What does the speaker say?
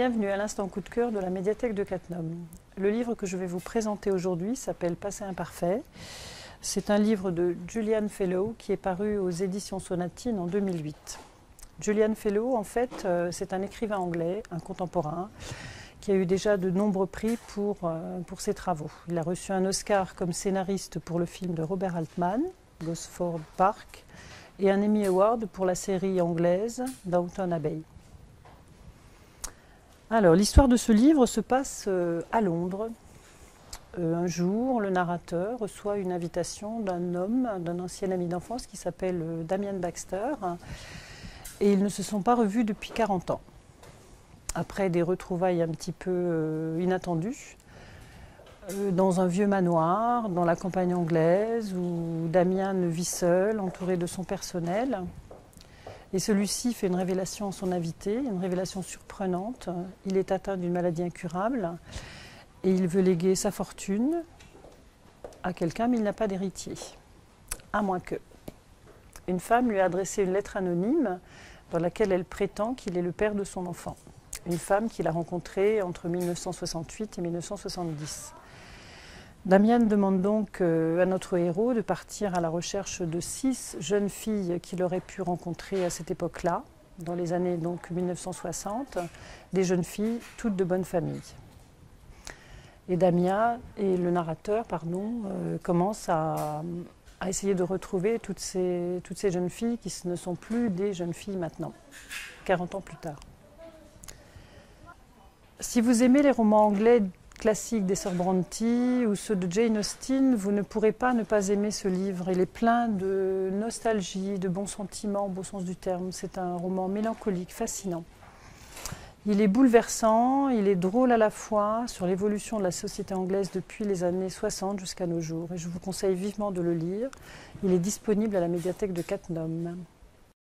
Bienvenue à l'instant coup de cœur de la médiathèque de Cattenom. Le livre que je vais vous présenter aujourd'hui s'appelle Passé imparfait. C'est un livre de Julian Fellowes qui est paru aux éditions Sonatine en 2008. Julian Fellowes, en fait, c'est un écrivain anglais, un contemporain, qui a eu déjà de nombreux prix pour ses travaux. Il a reçu un Oscar comme scénariste pour le film de Robert Altman, Gosford Park, et un Emmy Award pour la série anglaise Downton Abbey. Alors, l'histoire de ce livre se passe à Londres. Un jour, le narrateur reçoit une invitation d'un homme, d'un ancien ami d'enfance qui s'appelle Damien Baxter, et ils ne se sont pas revus depuis 40 ans. Après des retrouvailles un petit peu inattendues, dans un vieux manoir, dans la campagne anglaise, où Damien vit seul, entouré de son personnel. Et celui-ci fait une révélation à son invité, une révélation surprenante. Il est atteint d'une maladie incurable et il veut léguer sa fortune à quelqu'un, mais il n'a pas d'héritier. À moins que. Une femme lui a adressé une lettre anonyme dans laquelle elle prétend qu'il est le père de son enfant. Une femme qu'il a rencontrée entre 1968 et 1970. Damien demande donc à notre héros de partir à la recherche de 6 jeunes filles qu'il aurait pu rencontrer à cette époque-là, dans les années donc 1960, des jeunes filles toutes de bonne famille. Et Damien et le narrateur, commencent à essayer de retrouver toutes ces jeunes filles qui ne sont plus des jeunes filles maintenant, 40 ans plus tard. Si vous aimez les romans anglais classiques des sœurs Brontë ou ceux de Jane Austen, vous ne pourrez pas ne pas aimer ce livre. Il est plein de nostalgie, de bons sentiments au beau sens du terme. C'est un roman mélancolique, fascinant. Il est bouleversant, il est drôle à la fois sur l'évolution de la société anglaise depuis les années 60 jusqu'à nos jours. Et je vous conseille vivement de le lire. Il est disponible à la médiathèque de Cattenom.